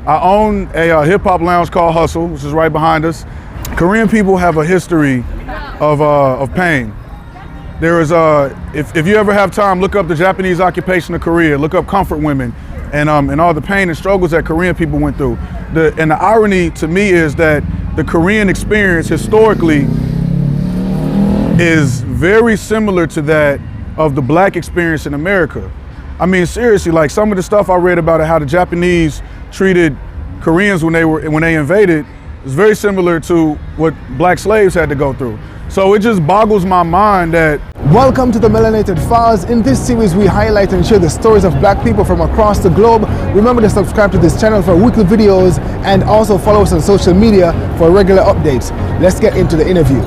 I own a hip hop lounge called Hustle, which is right behind us. Korean people have a history of pain. There is if you ever have time, look up the Japanese occupation of Korea, look up comfort women, and all the pain and struggles that Korean people went through. And the irony to me is that the Korean experience historically is very similar to that of the black experience in America. I mean, seriously, like some of the stuff I read about how the Japanese treated Koreans when they invaded is very similar to what black slaves had to go through. So it just boggles my mind that... Welcome to the Melanated Files. In this series, we highlight and share the stories of black people from across the globe. Remember to subscribe to this channel for weekly videos and also follow us on social media for regular updates. Let's get into the interview.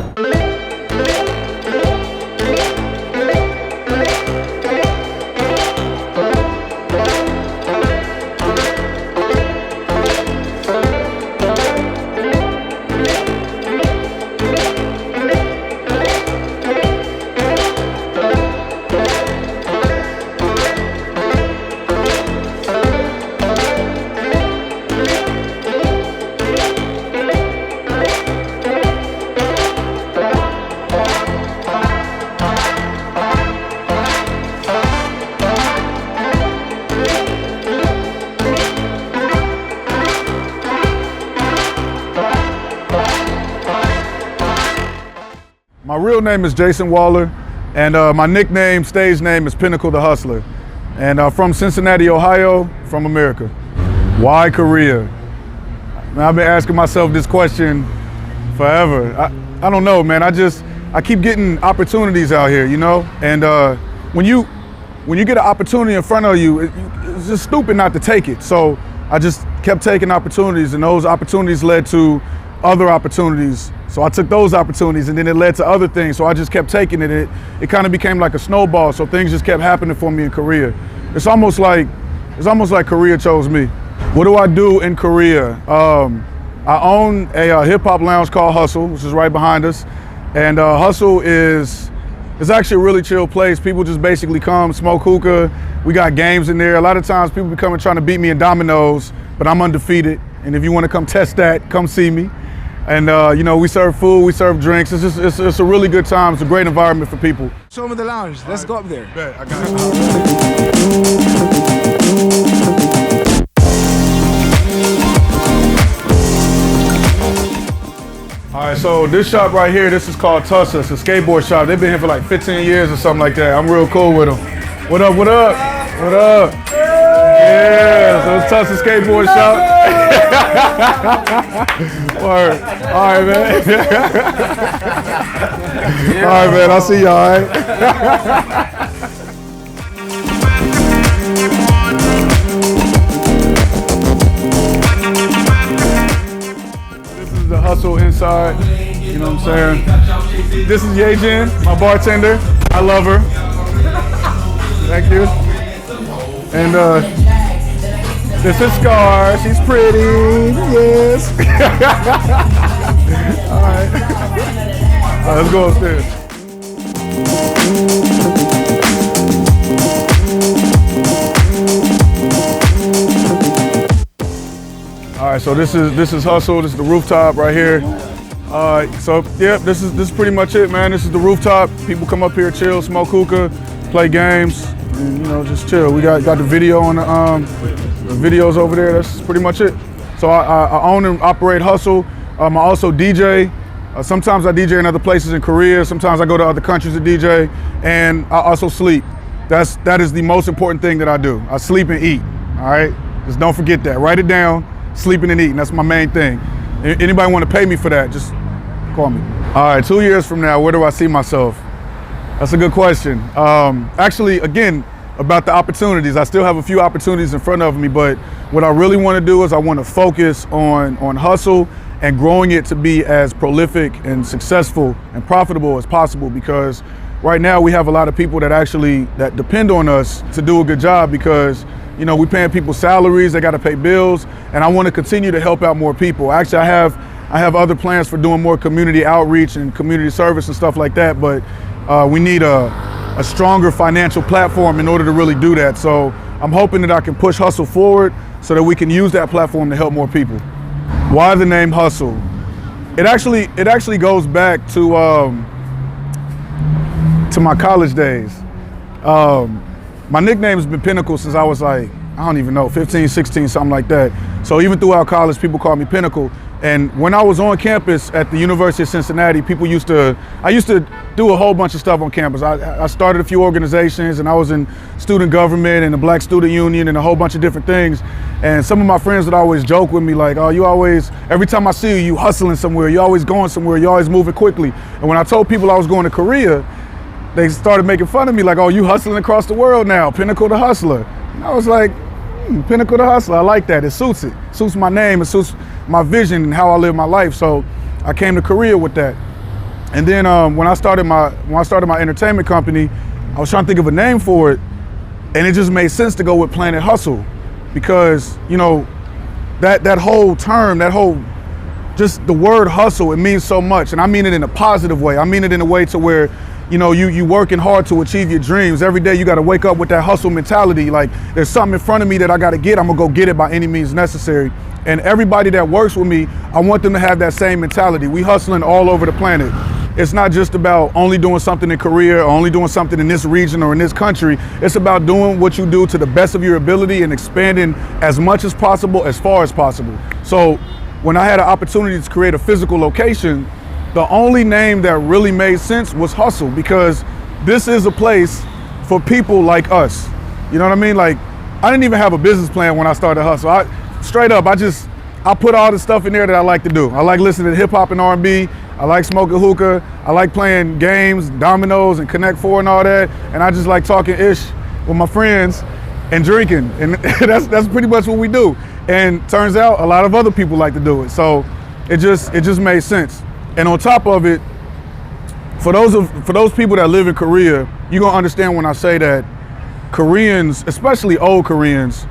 My real name is Jason Waller, and my nickname, stage name, is Pinnacle the Hustler. And from Cincinnati, Ohio, from America. Why Korea? Man, I've been asking myself this question forever. I don't know, man. I keep getting opportunities out here, you know? And when you get an opportunity in front of you, it's just stupid not to take it. So I just kept taking opportunities, and those opportunities led to other opportunities. So I took those opportunities, and then it led to other things. So I just kept taking it. It kind of became like a snowball. So things just kept happening for me in Korea. It's almost like Korea chose me. What do I do in Korea? I own a hip hop lounge called Hustle, which is right behind us. And Hustle is actually a really chill place. People just basically come, smoke hookah. We got games in there. A lot of times people be coming trying to beat me in dominoes, but I'm undefeated. And if you want to come test that, come see me. And you know, we serve food, we serve drinks. It's a really good time. It's a great environment for people. Show me the lounge. Let's go up there. Bet, I got it. All right, so this shop right here, this is called Tussa. It's a skateboard shop. They've been here for like 15 years or something like that. I'm real cool with them. What up, what up? What up? Yeah, so it's Tussa Skateboard Shop. Word. All right, man. All right, man. I'll see you, all right? This is the Hustle inside. You know what I'm saying? This is Yejin, my bartender. I love her. Thank you. And this is Scar. She's pretty. Yes. All right. All right, let's go upstairs. All right, so this is Hustle. This is the rooftop right here. So yeah, this is pretty much it, man. This is the rooftop. People come up here, chill, smoke hookah, play games, and you know, just chill. We got the video on the videos over there. That's pretty much it. So I own and operate Hustle. I also DJ. Sometimes I DJ in other places in Korea. Sometimes I go to other countries to DJ, and I also sleep. That is the most important thing that I do. I sleep and eat. All right, just don't forget that. Write it down. Sleeping and eating. That's my main thing. Anybody want to pay me for that? Just call me. All right, 2 years from now, where do I see myself? That's a good question. Actually, again, about the opportunities. I still have a few opportunities in front of me, but what I really want to do is I want to focus on Hustle and growing it to be as prolific and successful and profitable as possible, because right now we have a lot of people that depend on us to do a good job, because you know, we're paying people salaries, they got to pay bills, and I want to continue to help out more people. Actually, I have other plans for doing more community outreach and community service and stuff like that, but we need a stronger financial platform in order to really do that. So I'm hoping that I can push Hustle forward, so that we can use that platform to help more people. Why the name Hustle? It actually goes back to my college days. My nickname has been Pinnacle since I was like, I don't even know, 15, 16, something like that. So even throughout college, people call me Pinnacle. And when I was on campus at the University of Cincinnati, I used to do a whole bunch of stuff on campus. I started a few organizations, and I was in student government and the Black Student Union and a whole bunch of different things. And some of my friends would always joke with me like, oh, you always, every time I see you hustling somewhere, you always going somewhere, you always moving quickly. And when I told people I was going to Korea, they started making fun of me like, oh, you hustling across the world now, Pinnacle the Hustler. And I was like, Pinnacle the Hustler, I like that. It suits my name, it suits my vision and how I live my life. So I came to Korea with that. And then when I started my entertainment company, I was trying to think of a name for it, and it just made sense to go with Planet Hustle, because you know that whole term, just the word hustle, it means so much, and I mean it in a positive way. I mean it in a way to where, you know, you working hard to achieve your dreams. Every day you got to wake up with that hustle mentality. Like, there's something in front of me that I got to get. I'm gonna go get it by any means necessary. And everybody that works with me, I want them to have that same mentality. We hustling all over the planet. It's not just about only doing something in Korea or only doing something in this region or in this country. It's about doing what you do to the best of your ability and expanding as much as possible, as far as possible. So when I had an opportunity to create a physical location, the only name that really made sense was Hustle, because this is a place for people like us. You know what I mean? Like, I didn't even have a business plan when I started Hustle. I put all the stuff in there that I like to do. I like listening to hip hop and R&B. I like smoking hookah. I like playing games, dominoes and Connect Four and all that. And I just like talking ish with my friends and drinking. And that's pretty much what we do. And turns out a lot of other people like to do it. So it just made sense. And on top of it, for those people that live in Korea, you're gonna understand when I say that Koreans, especially old Koreans,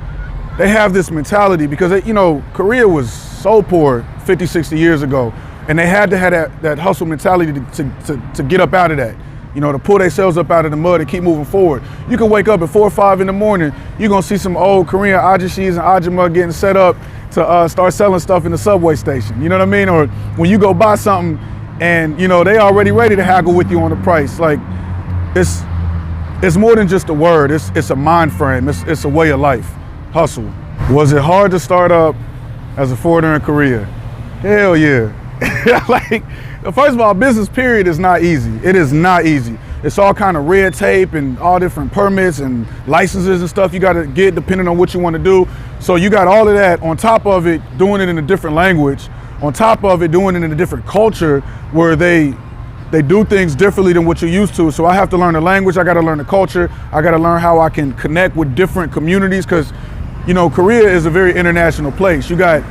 they have this mentality because you know, Korea was so poor 50, 60 years ago, and they had to have that hustle mentality to get up out of that, you know, to pull themselves up out of the mud and keep moving forward. You can wake up at 4 or 5 in the morning, you're gonna see some old Korean ajishis and ajima getting set up to start selling stuff in the subway station, you know what I mean? Or when you go buy something and you know they already ready to haggle with you on the price. Like, it's more than just a word, it's a mind frame, it's a way of life. Hustle. Was it hard to start up as a foreigner in Korea? Hell yeah. Like, first of all, business period is not easy. It is not easy. It's all kind of red tape and all different permits and licenses and stuff you got to get depending on what you want to do. So you got all of that on top of it, doing it in a different language, on top of it, doing it in a different culture where they do things differently than what you're used to. So I have to learn the language, I got to learn the culture, I got to learn how I can connect with different communities, because you know, Korea is a very international place. You got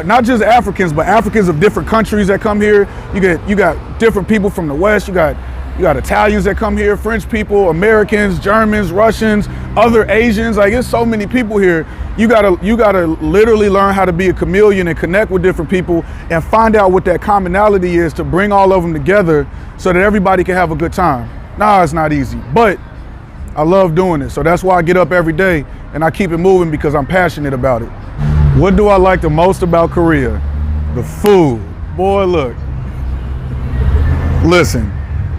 not just Africans, but Africans of different countries that come here. You got different people from the West. You got Italians that come here, French people, Americans, Germans, Russians, other Asians. Like, there's so many people here. You gotta literally learn how to be a chameleon and connect with different people and find out what that commonality is to bring all of them together so that everybody can have a good time. Nah, it's not easy, but I love doing it. So that's why I get up every day and I keep it moving, because I'm passionate about it. What do I like the most about Korea? The food. Boy, look. Listen,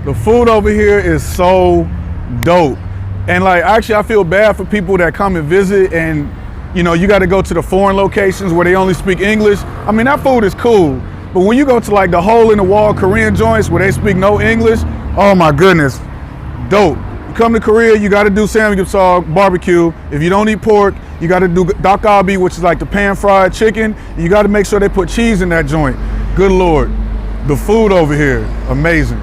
the food over here is so dope. And like, actually, I feel bad for people that come and visit and, you know, you got to go to the foreign locations where they only speak English. I mean, that food is cool. But when you go to like the hole in the wall Korean joints where they speak no English, oh my goodness, dope. You come to Korea, you got to do samgyeopsal barbecue. If you don't eat pork, you got to do dakgalbi, which is like the pan-fried chicken. You got to make sure they put cheese in that joint. Good Lord. The food over here, amazing.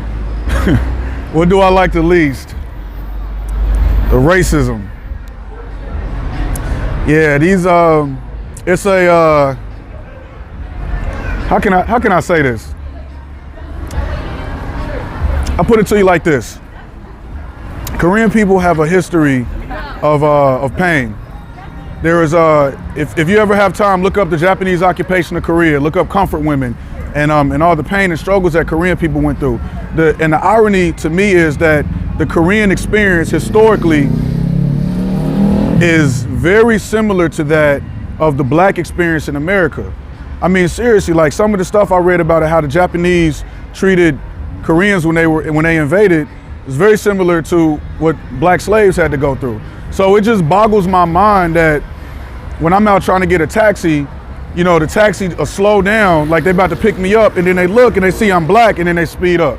What do I like the least? The racism. Yeah, it's a, how can I say this? I'll put it to you like this. Korean people have a history of pain. There is if you ever have time, look up the Japanese occupation of Korea, look up comfort women, and all the pain and struggles that Korean people went through. And the irony to me is that the Korean experience historically is very similar to that of the black experience in America. I mean, seriously, like some of the stuff I read about how the Japanese treated Koreans when they invaded is very similar to what black slaves had to go through. So it just boggles my mind that when I'm out trying to get a taxi, you know, the taxi will slow down like they about to pick me up, and then they look and they see I'm black and then they speed up.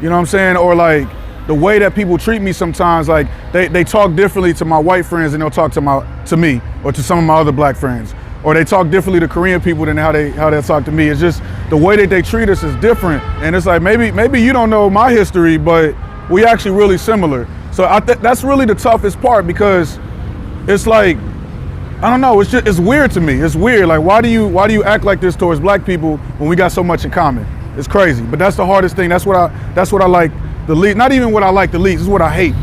You know what I'm saying? Or like the way that people treat me sometimes, like they talk differently to my white friends than they'll talk to me or to some of my other black friends. Or they talk differently to Korean people than how they talk to me. It's just the way that they treat us is different. And it's like, maybe you don't know my history, but we actually really similar. So that's really the toughest part, because it's like, I don't know, it's weird to me. It's weird. Like, why do you act like this towards black people when we got so much in common? It's crazy. But that's the hardest thing. That's what I like the least. Not even what I like the least. This is what I hate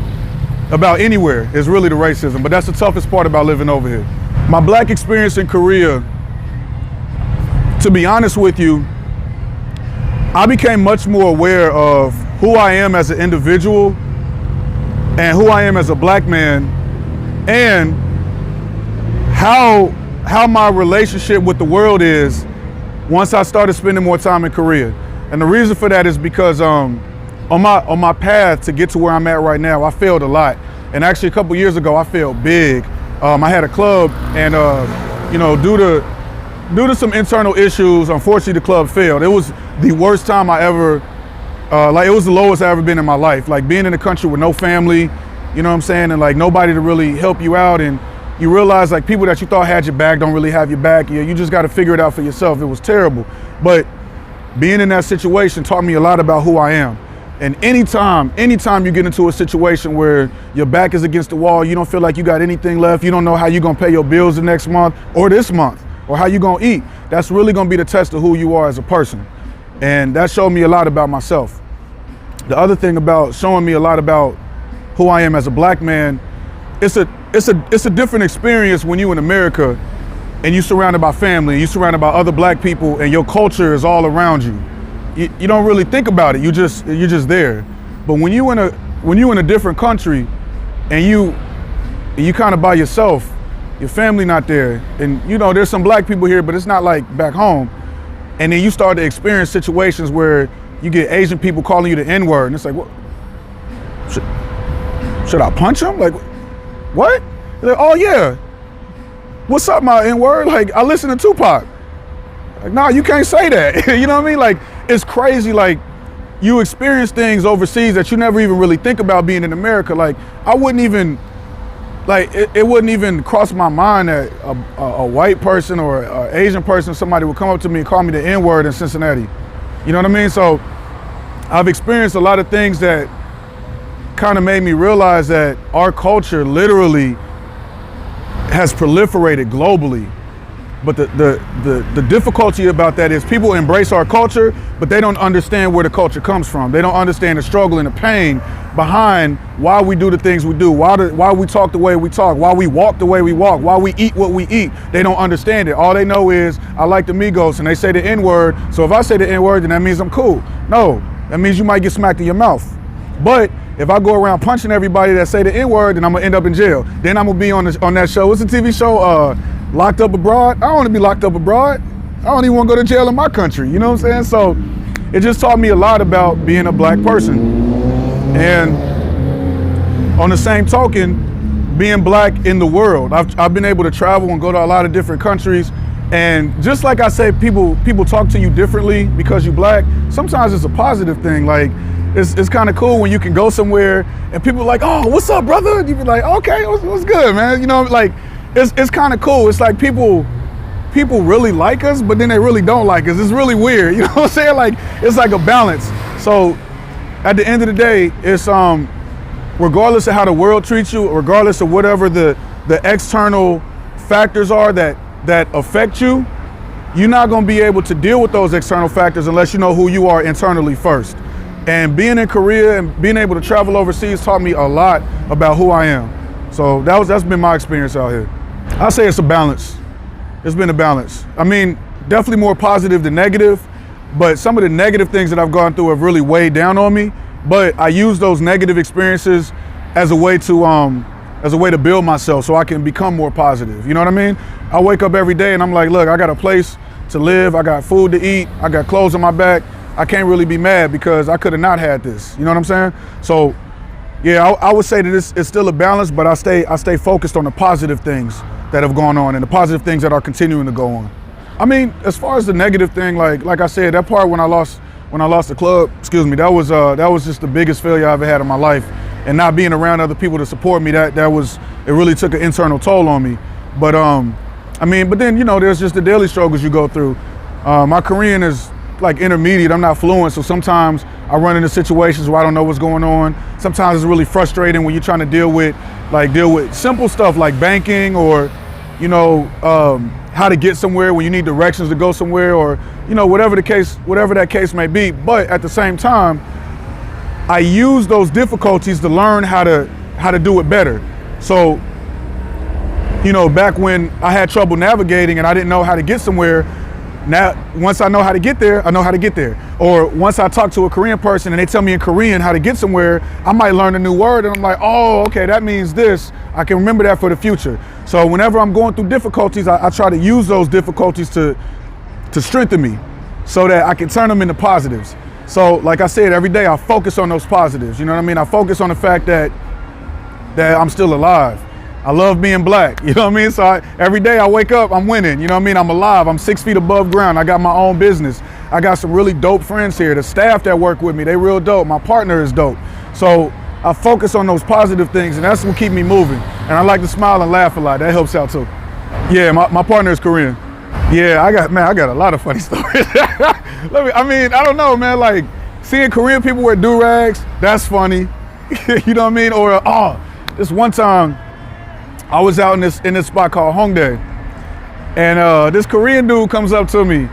about anywhere, is really the racism. But that's the toughest part about living over here. My black experience in Korea, to be honest with you, I became much more aware of who I am as an individual and who I am as a black man, and how my relationship with the world is once I started spending more time in Korea. And the reason for that is because on my path to get to where I'm at right now, I failed a lot. And actually a couple years ago, I failed big. I had a club, and you know, due to some internal issues, unfortunately the club failed. It was the worst time I ever, like it was the lowest I ever been in my life. Like being in a country with no family, you know what I'm saying, and like nobody to really help you out, and you realize like people that you thought had your back don't really have your back. You just got to figure it out for yourself. It was terrible. But being in that situation taught me a lot about who I am. And anytime you get into a situation where your back is against the wall, you don't feel like you got anything left, you don't know how you're gonna pay your bills the next month or this month, or how you gonna eat, that's really gonna be the test of who you are as a person. And that showed me a lot about myself. The other thing about showing me a lot about who I am as a black man, it's a different experience when you in America and you surrounded by family, you surrounded by other black people, and your culture is all around you. You don't really think about it. You're just there. But when you in a different country and you kind of by yourself, your family not there, and you know there's some black people here, but it's not like back home. And then you start to experience situations where you get Asian people calling you the N-word, and it's like, what? Should I punch them? Like, what? They're like, oh yeah. What's up, my N-word? Like, I listen to Tupac. Like, nah, you can't say that. You know what I mean? Like, it's crazy. Like, you experience things overseas that you never even really think about being in America. Like, I wouldn't even, like, it wouldn't even cross my mind that a white person or an Asian person, somebody would come up to me and call me the N-word in Cincinnati. You know what I mean? So I've experienced a lot of things that kind of made me realize that our culture literally has proliferated globally. But the difficulty about that is people embrace our culture, but they don't understand where the culture comes from. They don't understand the struggle and the pain behind why we do the things we do, why we talk the way we talk, why we walk the way we walk, why we eat what we eat. They don't understand it. All they know is, I like the Migos and they say the N-word, so if I say the N-word, then that means I'm cool. No, that means you might get smacked in your mouth. But if I go around punching everybody that say the N-word, then I'm gonna end up in jail. Then I'm gonna be on that show. What's the TV show? Locked Up Abroad? I don't want to be locked up abroad. I don't even want to go to jail in my country. You know what I'm saying? So it just taught me a lot about being a black person. And on the same token, being black in the world. I've been able to travel and go to a lot of different countries. And just like I said, people talk to you differently because you're black. Sometimes it's a positive thing. Like, it's kind of cool when you can go somewhere and people are like, oh, what's up, brother? And you be like, okay, what's good, man? You know, like, it's kind of cool. It's like people really like us, but then they really don't like us. It's really weird. You know what I'm saying? Like, it's like a balance. So at the end of the day, it's regardless of how the world treats you, regardless of whatever the external factors are that affect you, you're not going to be able to deal with those external factors unless you know who you are internally first. And being in Korea and being able to travel overseas taught me a lot about who I am. So that's been my experience out here. I say it's a balance. It's been a balance. I mean, definitely more positive than negative, but some of the negative things that I've gone through have really weighed down on me. But I use those negative experiences as a way to build myself so I can become more positive. You know what I mean? I wake up every day and I'm like, look, I got a place to live, I got food to eat, I got clothes on my back. I can't really be mad because I could have not had this. You know what I'm saying? So yeah, I would say that it's still a balance, but I stay focused on the positive things that have gone on and the positive things that are continuing to go on. I mean, as far as the negative thing, like I said, that part when I lost the club, that was just the biggest failure I ever had in my life. And not being around other people to support me, it really took an internal toll on me. But but then, you know, there's just the daily struggles you go through. My Korean is like intermediate, I'm not fluent, so sometimes I run into situations where I don't know what's going on. Sometimes it's really frustrating when you're trying to deal with simple stuff like banking or, you know, how to get somewhere when you need directions to go somewhere, or, you know, whatever that case may be. But at the same time, I use those difficulties to learn how to do it better. So, you know, back when I had trouble navigating and I didn't know how to get somewhere, now, once I know how to get there, I know how to get there. Or once I talk to a Korean person and they tell me in Korean how to get somewhere, I might learn a new word and I'm like, oh, okay, that means this. I can remember that for the future. So whenever I'm going through difficulties, I try to use those difficulties to strengthen me so that I can turn them into positives. So like I said, every day I focus on those positives. You know what I mean? I focus on the fact that I'm still alive. I love being black, you know what I mean? So every day I wake up, I'm winning, you know what I mean? I'm alive, I'm 6 feet above ground, I got my own business. I got some really dope friends here. The staff that work with me, they real dope. My partner is dope. So I focus on those positive things and that's what keep me moving. And I like to smile and laugh a lot, that helps out too. Yeah, my partner is Korean. Yeah, I got a lot of funny stories. I don't know, man, like seeing Korean people wear do-rags, that's funny. You know what I mean? Or, this one time, I was out in this spot called Hongdae, and this Korean dude comes up to me,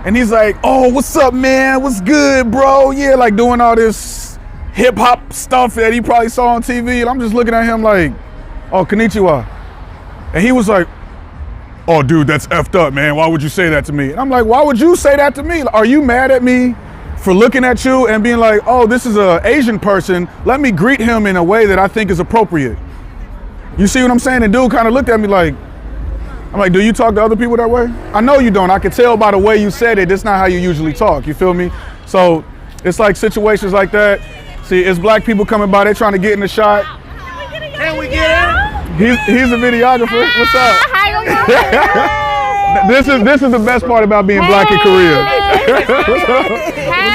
and he's like, "Oh, what's up, man? What's good, bro?" Yeah, like doing all this hip hop stuff that he probably saw on TV, and I'm just looking at him like, "Oh, konnichiwa," and he was like, "Oh, dude, that's effed up, man. Why would you say that to me?" And I'm like, "Why would you say that to me? Are you mad at me for looking at you and being like, oh, this is an Asian person. Let me greet him in a way that I think is appropriate." You see what I'm saying? And dude kind of looked at me like, I'm like, do you talk to other people that way? I know you don't. I can tell by the way you said it. That's not how you usually talk. You feel me? So it's like situations like that. See, it's black people coming by. They're trying to get in the shot. Can we get in? He's a videographer. What's up? Hi, This is the best part about being black in Korea. What's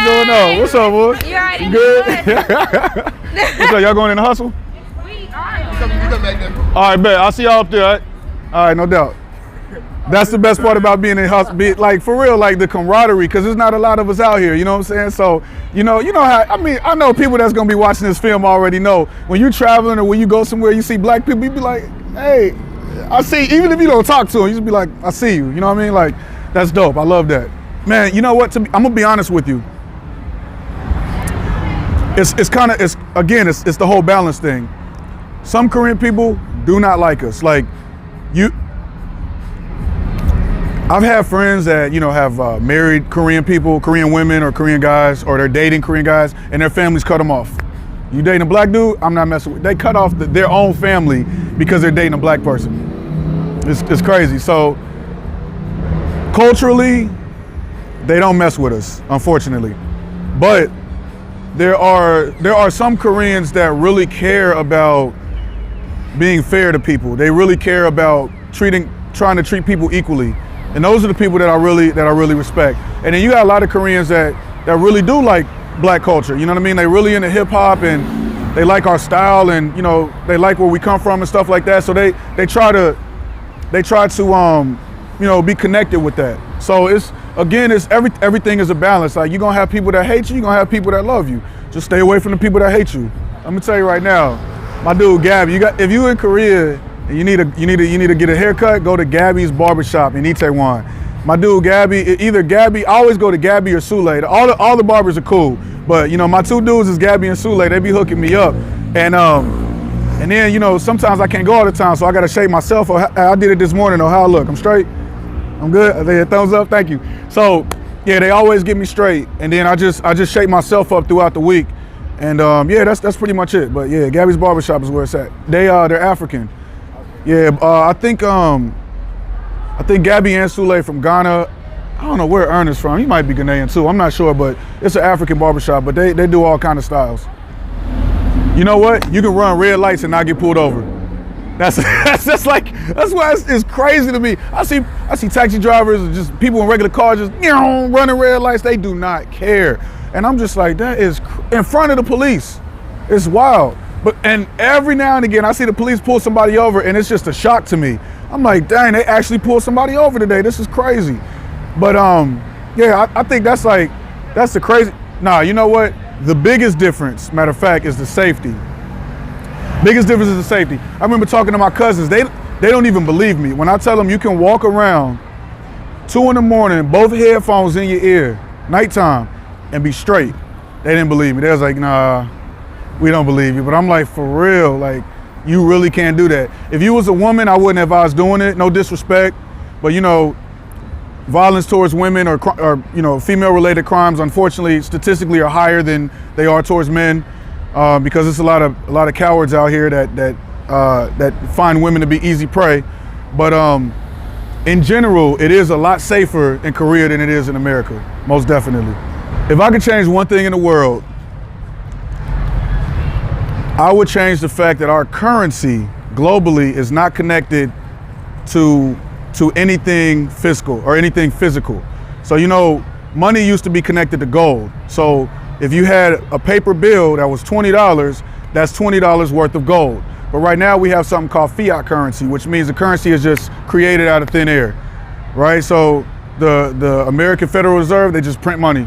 going on? What's up, boy? You already You good? What's up? Y'all going in the hustle? All right, bet. I'll see y'all up there. All right, no doubt. That's the best part about being in hustle. Like for real, like the camaraderie, because there's not a lot of us out here. You know what I'm saying? So you know how. I mean, I know people that's gonna be watching this film already know when you're traveling or when you go somewhere, you see black people, you be like, hey, I see. Even if you don't talk to them, you just be like, I see you. You know what I mean? Like that's dope. I love that. Man, you know what? I'm gonna be honest with you. It's the whole balance thing. Some Korean people do not like us. Like I've had friends that, you know, have married Korean people, Korean women or Korean guys, or they're dating Korean guys and their families cut them off. You dating a black dude, I'm not messing with. They cut off their own family because they're dating a black person. It's crazy. So culturally, they don't mess with us, unfortunately. But there are some Koreans that really care about being fair to people. They really care about trying to treat people equally. And those are the people that I really respect. And then you got a lot of Koreans that really do like black culture. You know what I mean? They really into hip hop and they like our style and, you know, they like where we come from and stuff like that. So they try to you know, be connected with that. So everything is a balance. Like you're gonna have people that hate you, you're gonna have people that love you. Just stay away from the people that hate you. I'm gonna tell you right now, my dude Gabby, if you in Korea and you need to get a haircut, go to Gabby's barbershop in Itaewon. My dude Gabby, I always go to Gabby or Sule. All the barbers are cool, but you know my two dudes is Gabby and Sule. They be hooking me up, and then you know sometimes I can't go all the time, so I gotta shave myself. I did it this morning. How I look? I'm straight. I'm good. I say a thumbs up. Thank you. So yeah, they always get me straight, and then I just shape myself up throughout the week, and yeah, that's pretty much it. But yeah, Gabby's barbershop is where it's at. They're African. Yeah, I think I think Gabby and Sule from Ghana. I don't know where Ernest from. He might be Ghanaian too. I'm not sure, but it's an African barbershop, but they do all kind of styles. You know what? You can run red lights and not get pulled over. That's why it's crazy to me. I see taxi drivers and just people in regular cars just running red lights. They do not care, and I'm just like, that is in front of the police. It's wild. And every now and again, I see the police pull somebody over, and it's just a shock to me. I'm like, dang, they actually pulled somebody over today. This is crazy. But yeah, I think that's the crazy. Nah, you know what? The biggest difference, matter of fact, is the safety. Biggest difference is the safety. I remember talking to my cousins. They don't even believe me when I tell them you can walk around 2 in the morning, both headphones in your ear, nighttime, and be straight. They didn't believe me. They was like, nah, we don't believe you. But I'm like, for real, like, you really can't do that. If you was a woman, I wouldn't advise doing it. No disrespect, but you know, violence towards women or you know, female-related crimes, unfortunately, statistically, are higher than they are towards men. Because it's a lot of cowards out here that find women to be easy prey. But in general, it is a lot safer in Korea than it is in America, most definitely. If I could change one thing in the world, I would change the fact that our currency globally is not connected to anything fiscal or anything physical. So, you know, money used to be connected to gold. So if you had a paper bill that was $20, that's $20 worth of gold. But right now we have something called fiat currency, which means the currency is just created out of thin air, right? So the American Federal Reserve, they just print money.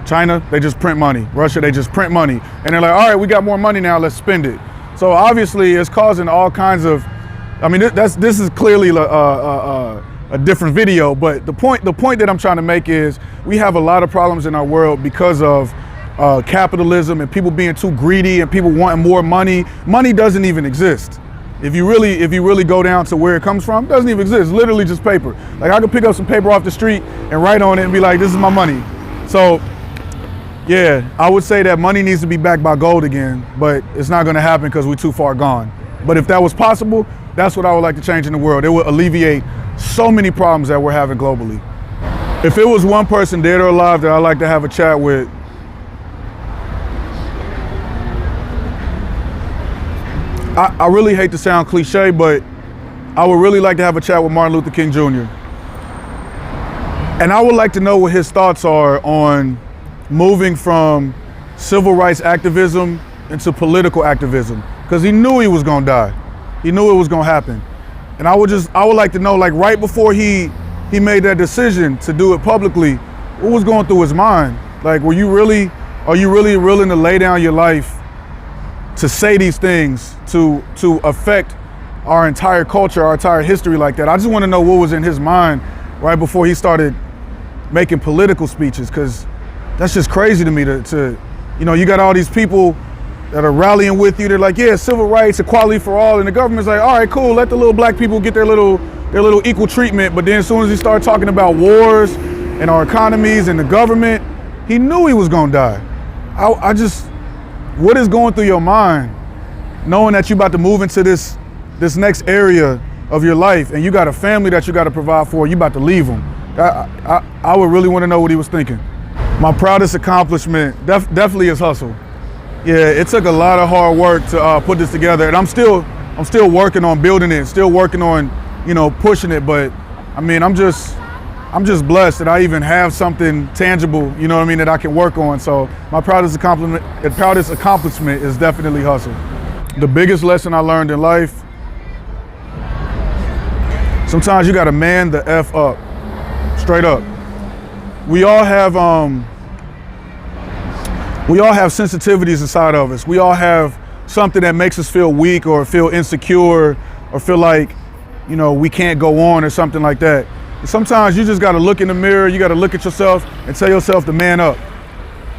China, they just print money. Russia, they just print money. And they're like, all right, we got more money now, let's spend it. So obviously it's causing all kinds of, I mean, this is clearly a different video, but the point that I'm trying to make is we have a lot of problems in our world because of capitalism and people being too greedy and people wanting more money. Money doesn't even exist. If you really go down to where it comes from, it doesn't even exist. It's literally just paper. Like, I could pick up some paper off the street and write on it and be like, this is my money. So yeah, I would say that money needs to be backed by gold again, but it's not gonna happen because we're too far gone. But if that was possible, that's what I would like to change in the world. It would alleviate so many problems that we're having globally. If it was one person dead or alive that I'd like to have a chat with, I really hate to sound cliche, but I would really like to have a chat with Martin Luther King Jr. And I would like to know what his thoughts are on moving from civil rights activism into political activism, because he knew he was gonna die. He knew it was gonna happen. And I would like to know, like, right before he made that decision to do it publicly, what was going through his mind? Like, are you really willing to lay down your life to say these things, to affect our entire culture, our entire history like that? I just want to know what was in his mind right before he started making political speeches, because that's just crazy to me to, you know, you got all these people that are rallying with you. They're like, yeah, civil rights, equality for all. And the government's like, all right, cool, let the little black people get their little equal treatment. But then as soon as he started talking about wars and our economies and the government, he knew he was gonna die. What is going through your mind knowing that you're about to move into this next area of your life and you got a family that you got to provide for, you about to leave them? I would really want to know what he was thinking. My proudest accomplishment definitely is hustle. Yeah, it took a lot of hard work to put this together, and I'm still working on building it, still working on, you know, pushing it. But I mean, I'm just blessed that I even have something tangible, you know what I mean, that I can work on. So my proudest accomplishment is definitely hustle. The biggest lesson I learned in life: sometimes you gotta man the F up, straight up. We all have sensitivities inside of us. We all have something that makes us feel weak or feel insecure or feel like, you know, we can't go on or something like that. And sometimes you just got to look in the mirror, you got to look at yourself and tell yourself to man up.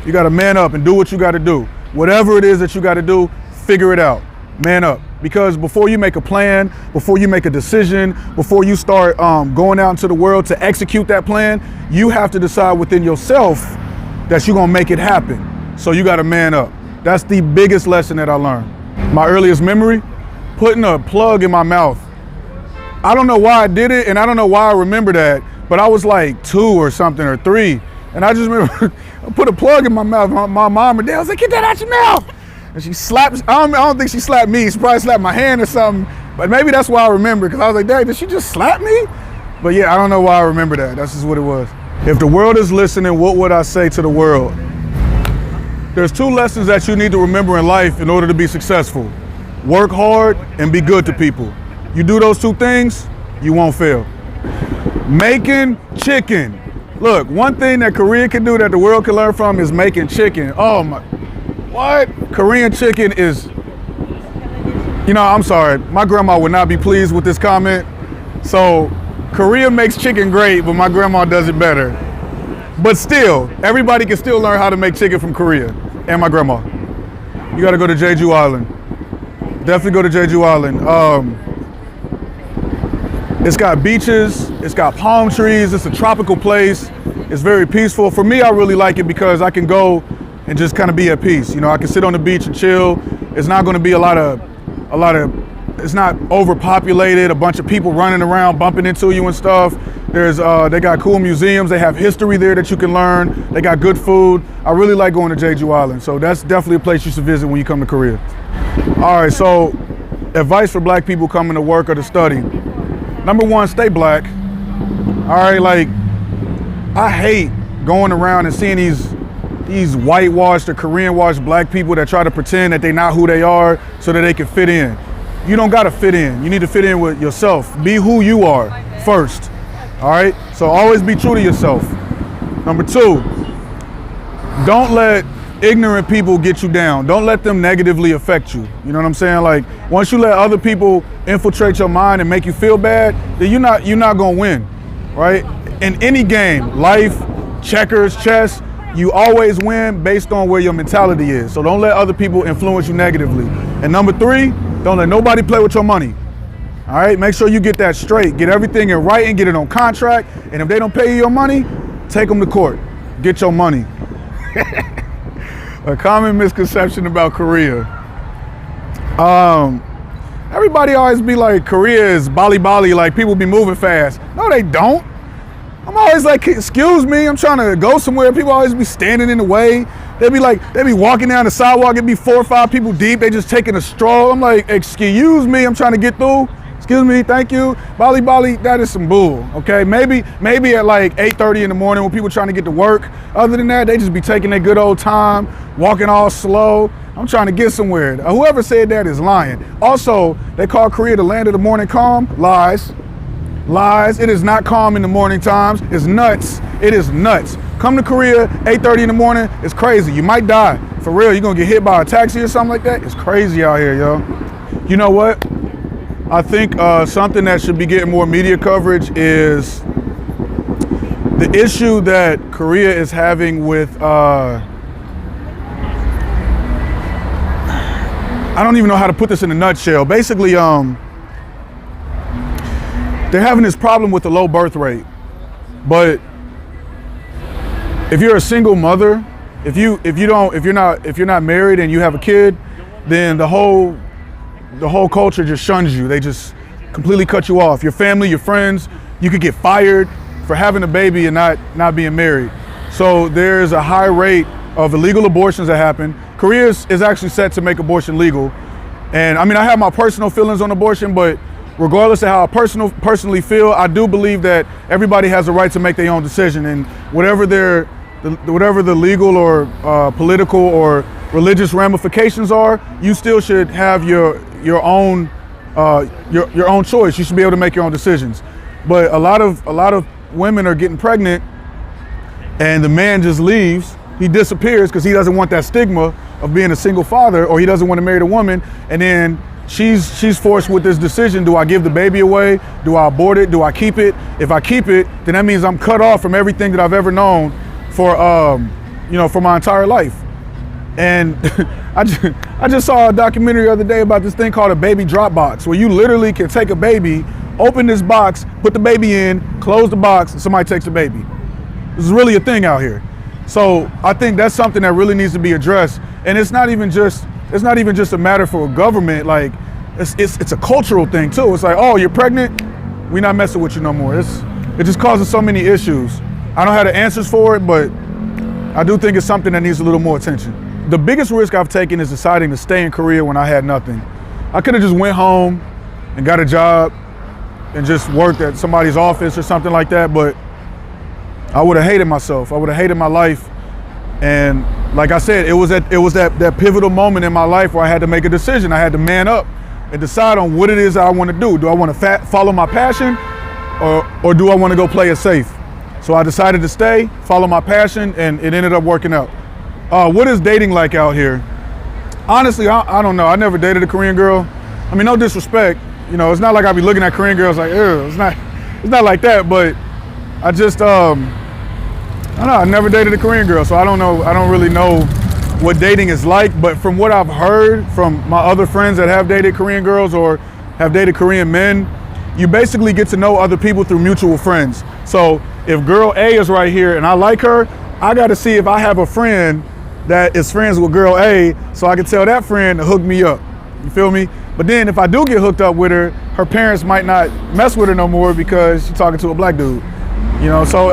You got to man up and do what you got to do. Whatever it is that you got to do, figure it out. Man up. Because before you make a plan, before you make a decision, before you start going out into the world to execute that plan, you have to decide within yourself that you're gonna make it happen. So you gotta man up. That's the biggest lesson that I learned. My earliest memory, putting a plug in my mouth I don't know why I did it, and I don't know why I remember that, but I was like 2 or something, or 3. And I just remember I put a plug in my mouth. My mom and dad was like, get that out your mouth. And she slapped, I don't think she slapped me. She probably slapped my hand or something. But maybe that's why I remember, because I was like, Dad, did she just slap me? But yeah, I don't know why I remember that. That's just what it was. If the world is listening, what would I say to the world? There's 2 lessons that you need to remember in life in order to be successful. Work hard and be good to people. You do those 2 things, you won't fail. Making chicken. Look, one thing that Korea can do that the world can learn from is making chicken. Oh my, what? Korean chicken is, you know, I'm sorry, my grandma would not be pleased with this comment. So Korea makes chicken great, but my grandma does it better. But still, everybody can still learn how to make chicken from Korea and my grandma. You gotta go to Jeju Island. Definitely go to Jeju Island. It's got beaches, it's got palm trees, it's a tropical place. It's very peaceful. For me, I really like it because I can go and just kind of be at peace. You know, I can sit on the beach and chill. It's not gonna be a lot of, it's not overpopulated, a bunch of people running around, bumping into you and stuff. They got cool museums. They have history there that you can learn. They got good food. I really like going to Jeju Island. So that's definitely a place you should visit when you come to Korea. All right, so advice for black people coming to work or to study. Number 1, stay black. All right, like, I hate going around and seeing these whitewashed or Korean washed black people that try to pretend that they're not who they are so that they can fit in. You don't gotta fit in. You need to fit in with yourself. Be who you are first. All right, so always be true to yourself. Number 2, don't let ignorant people get you down. Don't let them negatively affect you. You know what I'm saying? Like, once you let other people infiltrate your mind and make you feel bad, then you're not gonna win, right? In any game, life, checkers, chess, you always win based on where your mentality is. So don't let other people influence you negatively. And number 3, don't let nobody play with your money. All right, make sure you get that straight. Get everything in writing, get it on contract. And if they don't pay you your money, take them to court. Get your money. A common misconception about Korea. Everybody always be like, Korea is Bali, like people be moving fast. No, they don't. I'm always like, excuse me, I'm trying to go somewhere. People always be standing in the way. They be walking down the sidewalk, it'd be 4 or 5 people deep. They just taking a stroll. I'm like, excuse me, I'm trying to get through. Excuse me, thank you. Bali, that is some bull, okay? Maybe at like 8:30 in the morning when people trying to get to work. Other than that, they just be taking their good old time, walking all slow. I'm trying to get somewhere. Whoever said that is lying. Also, they call Korea the land of the morning calm. Lies. It is not calm in the morning times. It's nuts. It is nuts. Come to Korea, 8:30 in the morning, it's crazy. You might die. For real, you're gonna get hit by a taxi or something like that. It's crazy out here, yo. You know what? I think something that should be getting more media coverage is the issue that Korea is having with, I don't even know how to put this in a nutshell. Basically, they're having this problem with the low birth rate. But if you're a single mother, if you're not married and you have a kid, then the whole culture just shuns you. They just completely cut you off. Your family, your friends, you could get fired for having a baby and not being married. So there's a high rate of illegal abortions that happen. Korea is actually set to make abortion legal. And I mean, I have my personal feelings on abortion, but regardless of how I personally feel, I do believe that everybody has a right to make their own decision. And whatever the legal or political or religious ramifications are, you still should have your own choice. You should be able to make your own decisions. But a lot of women are getting pregnant, and the man just leaves. He disappears because he doesn't want that stigma of being a single father, or he doesn't want to marry a woman. And then she's forced with this decision: do I give the baby away? Do I abort it? Do I keep it? If I keep it, then that means I'm cut off from everything that I've ever known for my entire life. And I just saw a documentary the other day about this thing called a baby drop box, where you literally can take a baby, open this box, put the baby in, close the box, and somebody takes the baby. This is really a thing out here. So I think that's something that really needs to be addressed. And it's not even just a matter for government. Like it's a cultural thing too. It's like, oh, you're pregnant? we not messing with you no more. It just causes so many issues. I don't have the answers for it, but I do think it's something that needs a little more attention. The biggest risk I've taken is deciding to stay in Korea when I had nothing. I could have just went home and got a job and just worked at somebody's office or something like that, but I would have hated myself. I would have hated my life. And like I said, it was that pivotal moment in my life where I had to make a decision. I had to man up and decide on what it is I want to do. Do I want to follow my passion or do I want to go play it safe? So I decided to stay, follow my passion, and it ended up working out. What is dating like out here? Honestly, I don't know. I never dated a Korean girl. I mean, no disrespect. You know, it's not like I be looking at Korean girls like, ew, it's not like that, but I just, I don't know, I never dated a Korean girl, so I don't know, I don't really know what dating is like, but from what I've heard from my other friends that have dated Korean girls or have dated Korean men, you basically get to know other people through mutual friends. So if girl A is right here and I like her, I gotta see if I have a friend that is friends with girl A, so I can tell that friend to hook me up, you feel me? But then if I do get hooked up with her, her parents might not mess with her no more because she's talking to a black dude, you know? So,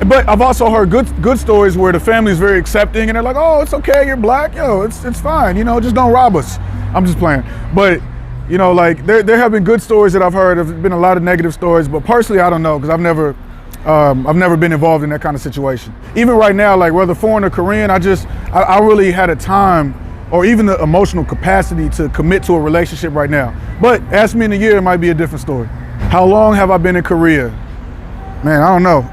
but I've also heard good stories where the family is very accepting and they're like, oh, it's okay, you're black, yo, it's fine, you know, just don't rob us. I'm just playing. But, you know, like there have been good stories that I've heard. There's been a lot of negative stories, but personally, I don't know, because I've never been involved in that kind of situation. Even right now, like whether foreign or Korean, I really had a time or even the emotional capacity to commit to a relationship right now. But ask me in a year, it might be a different story. How long have I been in Korea? Man, I don't know.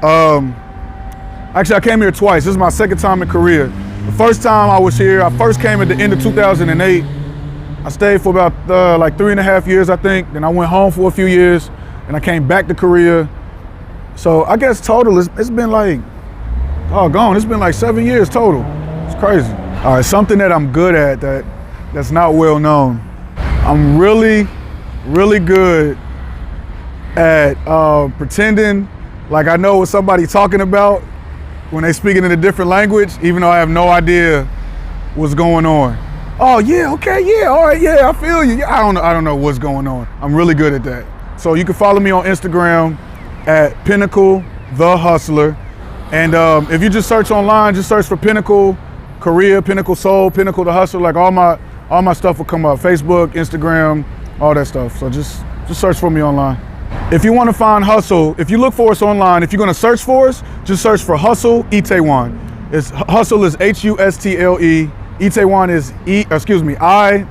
Actually, I came here twice. This is my second time in Korea. The first time I was here, I first came at the end of 2008. I stayed for about like 3.5 years, I think. Then I went home for a few years and I came back to Korea. So I guess total, it's been like, it's been like 7 years total. It's crazy. All right, something that I'm good at that's not well known. I'm really, really good at pretending like I know what somebody's talking about when they speaking in a different language, even though I have no idea what's going on. Oh yeah, okay, yeah, all right, yeah, I feel you. Yeah, I don't know what's going on. I'm really good at that. So you can follow me on Instagram at Pinnacle the Hustler, and if you just search online, just search for Pinnacle Korea, Pinnacle Seoul, Pinnacle the Hustler, like all my stuff will come up. Facebook, Instagram, all that stuff. So just search for me online. If you want to find Hustle, if you look for us online, if you're going to search for us, just search for Hustle Itaewon. Hustle is Hustle. Itaewon is Itaewon.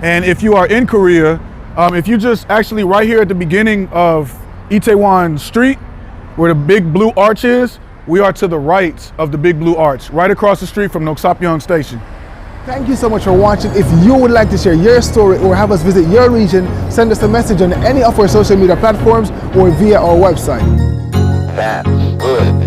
And if you are in Korea, if you just actually right here at the beginning of Itaewon Street, where the big blue arch is, we are to the right of the big blue arch, right across the street from Noksapyeong Station. Thank you so much for watching. If you would like to share your story or have us visit your region, send us a message on any of our social media platforms or via our website. That's good.